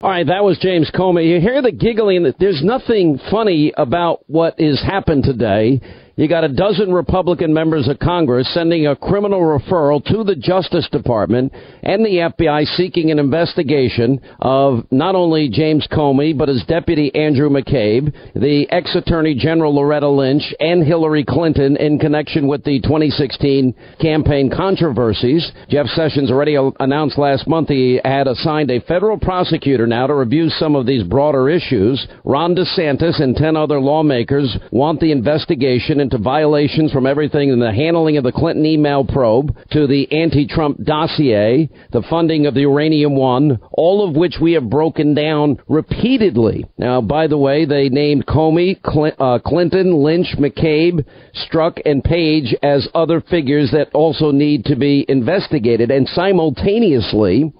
All right, that was James Comey. You hear the giggling. There's nothing funny about what has happened today. You got a dozen Republican members of Congress sending a criminal referral to the Justice Department and the FBI seeking an investigation of not only James Comey, but his deputy Andrew McCabe, the ex-attorney general Loretta Lynch, and Hillary Clinton in connection with the 2016 campaign controversies. Jeff Sessions already announced last month he had assigned a federal prosecutor now to review some of these broader issues. Ron DeSantis and 10 other lawmakers want the investigation into violations from everything in the handling of the Clinton email probe to the anti-Trump dossier, the funding of the Uranium One, all of which we have broken down repeatedly. Now, by the way, they named Comey, Clinton, Lynch, McCabe, Strzok, and Page as other figures that also need to be investigated. And simultaneously,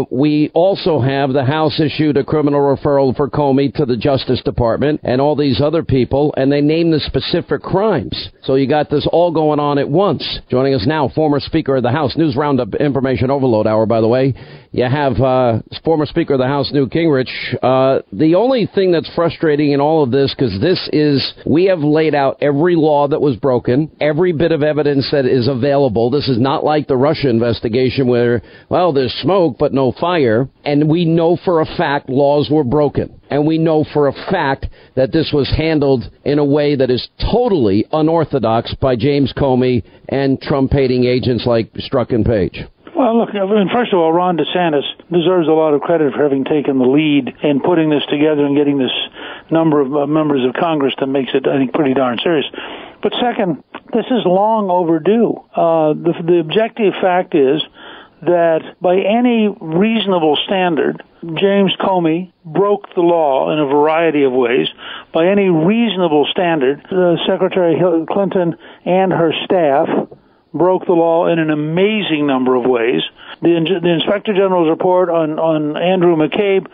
we also have the House issued a criminal referral for Comey to the Justice Department and all these other people, and they named the specific crimes. So you got this all going on at once. Joining us now, former Speaker of the House, News Roundup Information Overload Hour, by the way. You have former Speaker of the House, Newt Gingrich. The only thing that's frustrating in all of this, because we have laid out every law that was broken, every bit of evidence that is available. This is not like the Russia investigation where, well, there's smoke but no fire. And we know for a fact laws were broken. And we know for a fact that this was handled in a way that is totally unorthodox by James Comey and Trump-hating agents like Strzok and Page. Well, look, first of all, Ron DeSantis deserves a lot of credit for having taken the lead in putting this together and getting this number of members of Congress that makes it, I think, pretty darn serious. But second, this is long overdue. The objective fact is that by any reasonable standard, James Comey broke the law in a variety of ways. By any reasonable standard, Secretary Clinton and her staff broke the law in an amazing number of ways. The Inspector General's report on Andrew McCabe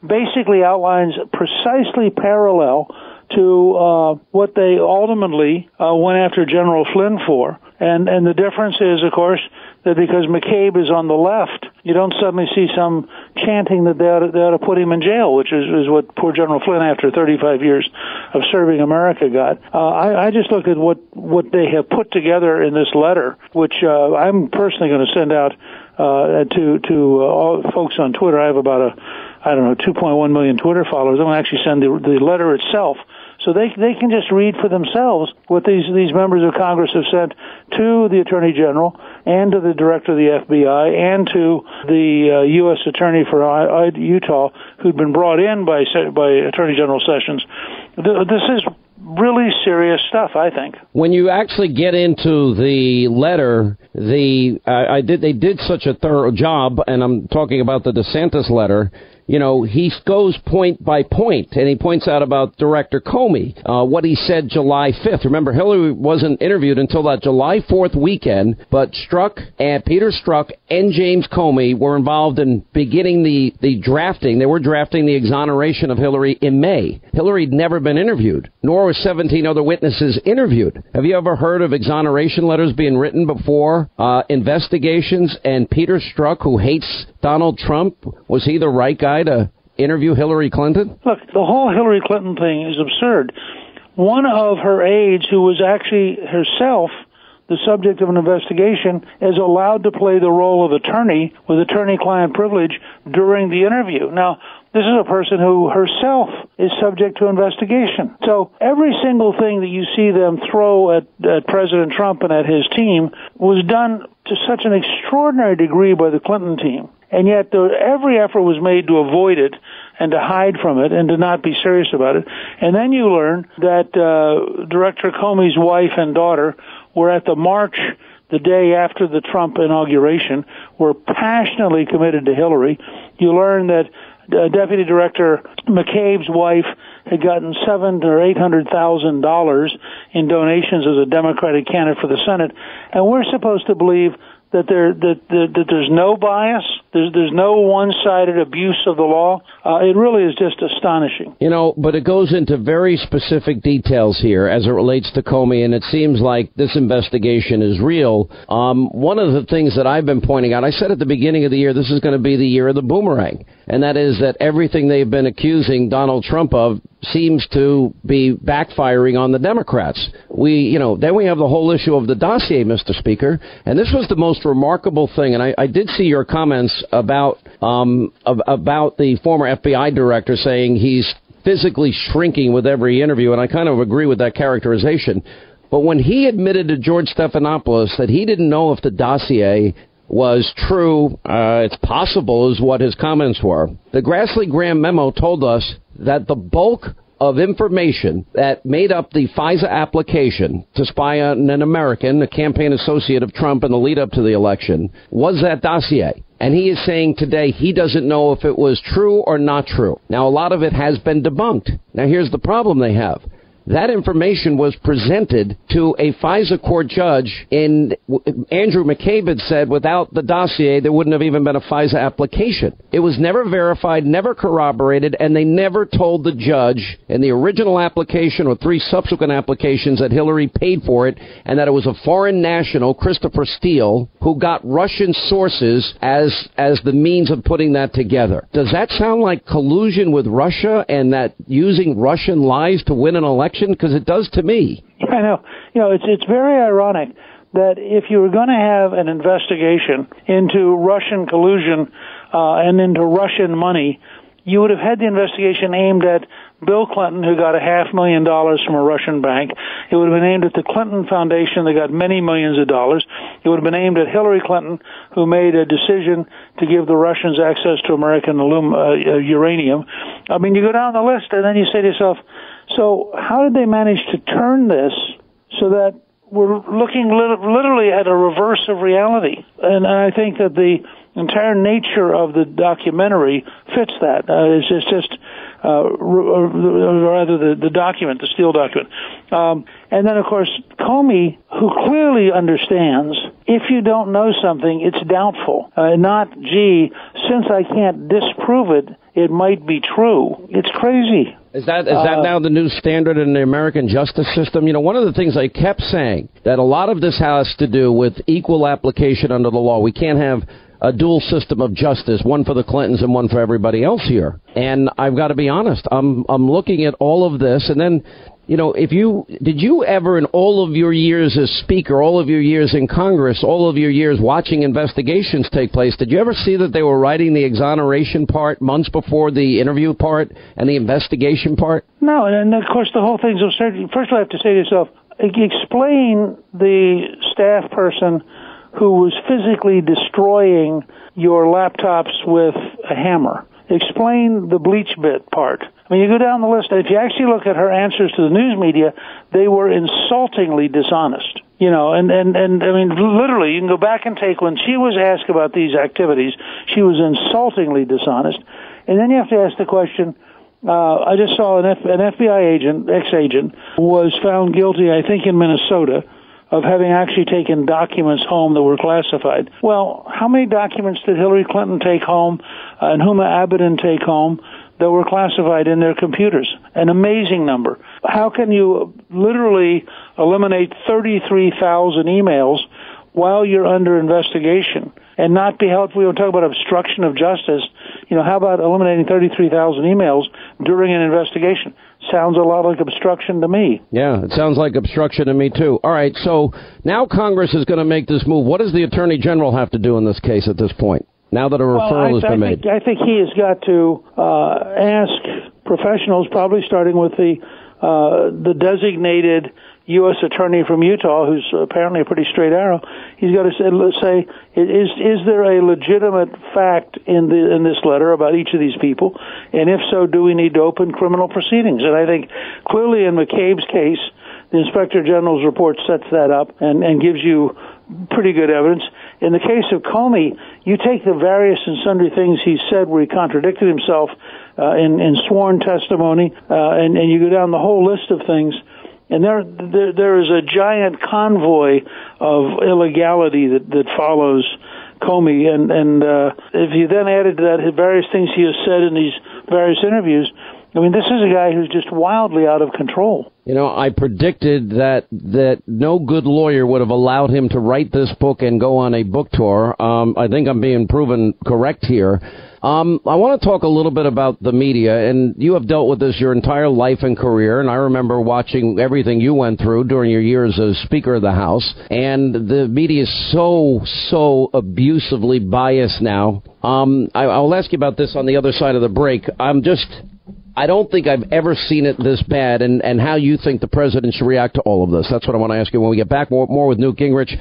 basically outlines precisely parallel to what they ultimately went after General Flynn for. And the difference is, of course, that because McCabe is on the left, you don't suddenly see some chanting that they ought to put him in jail, which is what poor General Flynn, after 35 years of serving America, got. I just look at what they have put together in this letter, which I'm personally going to send out to all folks on Twitter. I have about 2.1 million Twitter followers. I'm going to actually send the letter itself, so they can just read for themselves what these members of Congress have sent to the Attorney General and to the Director of the FBI and to the U.S. Attorney for Utah, who'd been brought in by Attorney General Sessions. This is really serious stuff, I think. When you actually get into the letter, they did such a thorough job, and I'm talking about the DeSantis letter. You know, he goes point by point, and he points out about Director Comey, what he said July 5th. Remember, Hillary wasn't interviewed until that July 4th weekend, but Peter Strzok and James Comey were involved in beginning the drafting. They were drafting the exoneration of Hillary in May. Hillary had never been interviewed, nor were 17 other witnesses interviewed. Have you ever heard of exoneration letters being written before investigations? And Peter Strzok, who hates Donald Trump, was he the right guy to interview Hillary Clinton? Look, the whole Hillary Clinton thing is absurd. One of her aides, who was actually herself the subject of an investigation, is allowed to play the role of attorney with attorney-client privilege during the interview. Now, this is a person who herself is subject to investigation. So every single thing that you see them throw at President Trump and at his team was done to such an extraordinary degree by the Clinton team. And yet every effort was made to avoid it and to hide from it and to not be serious about it. And then you learn that Director Comey's wife and daughter were at the march the day after the Trump inauguration, were passionately committed to Hillary. You learn that Deputy Director McCabe's wife had gotten $700,000 or $800,000 in donations as a Democratic candidate for the Senate, and we're supposed to believe that there's no bias, There's no one-sided abuse of the law. It really is just astonishing. But it goes into very specific details here as it relates to Comey, and it seems like this investigation is real. One of the things that I've been pointing out, I said at the beginning of the year, this is going to be the year of the boomerang, and that is that everything they've been accusing Donald Trump of seems to be backfiring on the Democrats. Then we have the whole issue of the dossier, Mr. Speaker, and this was the most remarkable thing, and I did see your comments about the former FBI director saying he's physically shrinking with every interview, and I kind of agree with that characterization. But when he admitted to George Stephanopoulos that he didn't know if the dossier was true, it's possible is what his comments were. The Grassley-Graham memo told us that the bulk of information that made up the FISA application to spy on an American, a campaign associate of Trump in the lead up to the election, was that dossier. And he is saying today he doesn't know if it was true or not true. Now, a lot of it has been debunked. Now, here's the problem they have. That information was presented to a FISA court judge, and Andrew McCabe had said without the dossier, there wouldn't have even been a FISA application. It was never verified, never corroborated, and they never told the judge in the original application or 3 subsequent applications that Hillary paid for it, and that it was a foreign national, Christopher Steele, who got Russian sources as the means of putting that together. Does that sound like collusion with Russia and that using Russian lies to win an election? Because it does to me. I know. It's very ironic that if you were going to have an investigation into Russian collusion and into Russian money, you would have had the investigation aimed at Bill Clinton, who got $500,000 from a Russian bank. It would have been aimed at the Clinton Foundation, that got many millions of dollars. It would have been aimed at Hillary Clinton, who made a decision to give the Russians access to American uranium. I mean, you go down the list, and then you say to yourself, so how did they manage to turn this so that we're looking literally at a reverse of reality? And I think that the entire nature of the documentary fits that. It's just rather the document, the Steele document. And then, of course, Comey, who clearly understands if you don't know something, it's doubtful. Not, gee, since I can't disprove it, it might be true. It's crazy. Is that now the new standard in the American justice system? One of the things I kept saying, that a lot of this has to do with equal application under the law. We can't have a dual system of justice, one for the Clintons and one for everybody else here. And I've got to be honest, I'm looking at all of this, and then, did you ever in all of your years as Speaker, all of your years in Congress, all of your years watching investigations take place, did you ever see that they were writing the exoneration part months before the interview part and the investigation part? No, and of course the whole thing's absurd. First of all, I have to say to yourself, explain the staff person who was physically destroying your laptops with a hammer. Explain the bleach bit part. I mean, you go down the list, and if you actually look at her answers to the news media, they were insultingly dishonest. And I mean, literally, you can go back and take when she was asked about these activities, she was insultingly dishonest. And then you have to ask the question, I just saw an FBI agent, ex-agent, was found guilty, I think in Minnesota, of having actually taken documents home that were classified. Well, how many documents did Hillary Clinton take home and Huma Abedin take home that were classified in their computers? An amazing number. How can you literally eliminate 33,000 emails while you're under investigation and not be held? We don't talk about obstruction of justice. How about eliminating 33,000 emails during an investigation? Sounds a lot like obstruction to me. Yeah, it sounds like obstruction to me, too. All right, so now Congress is going to make this move. What does the Attorney General have to do in this case at this point, now that a referral has been made? I think he has got to ask professionals, probably starting with the designated U.S. attorney from Utah, who's apparently a pretty straight arrow. He's got to say, is there a legitimate fact in this letter about each of these people? And if so, do we need to open criminal proceedings? And I think clearly in McCabe's case, the Inspector General's report sets that up and gives you pretty good evidence. In the case of Comey, you take the various and sundry things he said where he contradicted himself in sworn testimony, and you go down the whole list of things. And there is a giant convoy of illegality that follows Comey, and if you then added to that various things he has said in these various interviews, I mean, this is a guy who's just wildly out of control. You know, I predicted that no good lawyer would have allowed him to write this book and go on a book tour. I think I'm being proven correct here. I want to talk a little bit about the media, and you have dealt with this your entire life and career, and I remember watching everything you went through during your years as Speaker of the House, and the media is so abusively biased now. I'll ask you about this on the other side of the break. I don't think I've ever seen it this bad, and how you think the president should react to all of this. That's what I want to ask you when we get back. More with Newt Gingrich.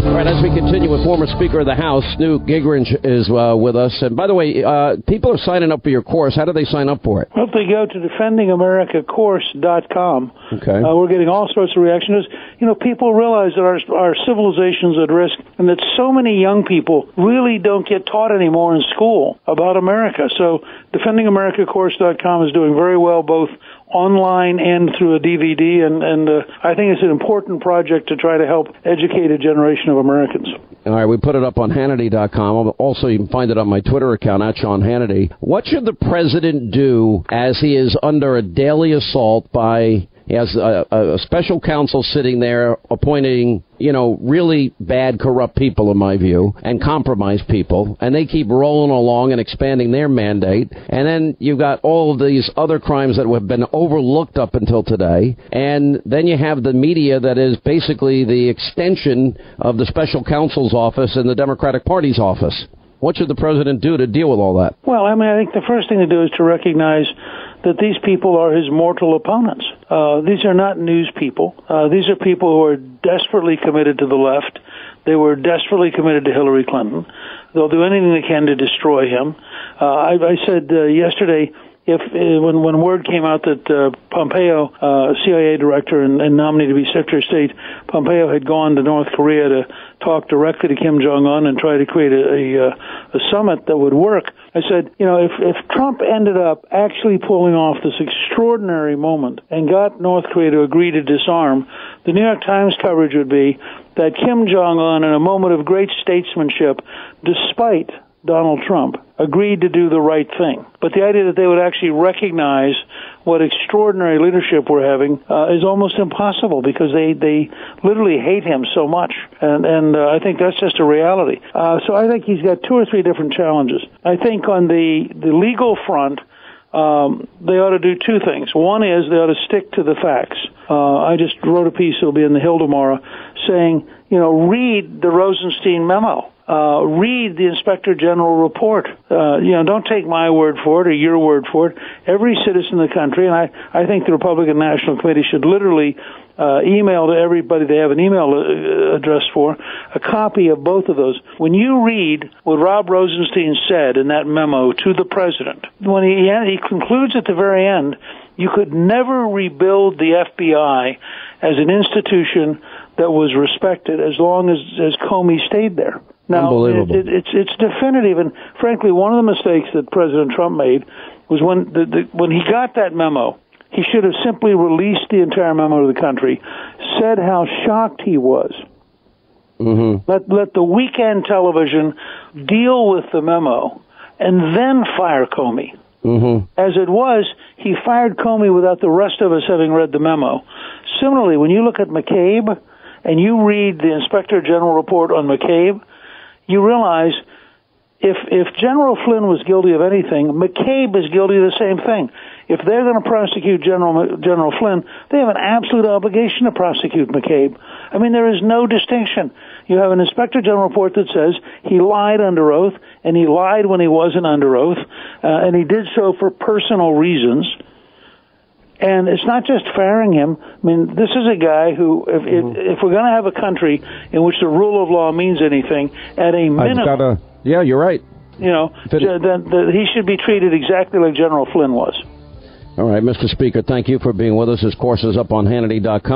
All right, as we continue with former Speaker of the House, Newt Gingrich is with us. And by the way, people are signing up for your course. How do they sign up for it? Well, they go to defendingamericacourse.com. Okay. We're getting all sorts of reactions. You know, people realize that our civilization's at risk, and that so many young people really don't get taught anymore in school about America. So defendingamericacourse.com is doing very well, both online and through a DVD, and I think it's an important project to try to help educate a generation of Americans. All right, we put it up on Hannity.com. Also, you can find it on my Twitter account, @Sean Hannity. What should the president do as he is under a daily assault by... He has a special counsel sitting there appointing, really bad, corrupt people, in my view, and compromised people, and they keep rolling along and expanding their mandate. And then you've got all of these other crimes that have been overlooked up until today. And then you have the media that is basically the extension of the special counsel's office and the Democratic Party's office. What should the president do to deal with all that? Well, I think the first thing to do is to recognize that these people are his mortal opponents. These are not news people. These are people who are desperately committed to the left. They were desperately committed to Hillary Clinton. They'll do anything they can to destroy him. I said yesterday, when word came out that Pompeo, CIA director and nominee to be Secretary of State, Pompeo had gone to North Korea to talk directly to Kim Jong-un and try to create a summit that would work, I said, if Trump ended up actually pulling off this extraordinary moment and got North Korea to agree to disarm, the New York Times coverage would be that Kim Jong-un, in a moment of great statesmanship, despite Donald Trump, agreed to do the right thing. But the idea that they would actually recognize what extraordinary leadership we're having is almost impossible, because they literally hate him so much. And I think that's just a reality. So I think he's got 2 or 3 different challenges. I think on the legal front, they ought to do 2 things. One is they ought to stick to the facts. I just wrote a piece that'll be in the Hill tomorrow saying, read the Rosenstein memo. Read the Inspector General report. Don't take my word for it or your word for it. Every citizen in the country, and I think the Republican National Committee should literally email to everybody they have an email address for a copy of both of those. When you read what Rob Rosenstein said in that memo to the president, when he concludes at the very end, you could never rebuild the FBI as an institution that was respected as long as Comey stayed there. Now, it's definitive, and frankly, one of the mistakes that President Trump made was when he got that memo, he should have simply released the entire memo to the country, said how shocked he was. Mm-hmm. Let the weekend television deal with the memo, and then fire Comey. Mm-hmm. As it was, he fired Comey without the rest of us having read the memo. Similarly, when you look at McCabe and you read the Inspector General report on McCabe, you realize if General Flynn was guilty of anything, McCabe is guilty of the same thing. If they're going to prosecute General Flynn, they have an absolute obligation to prosecute McCabe. I mean, there is no distinction. You have an Inspector General report that says he lied under oath, and he lied when he wasn't under oath, and he did so for personal reasons. And it's not just firing him. I mean, this is a guy who, if we're going to have a country in which the rule of law means anything, at a minimum... Yeah, you're right. Then he should be treated exactly like General Flynn was. All right, Mr. Speaker, thank you for being with us. His course is up on Hannity.com.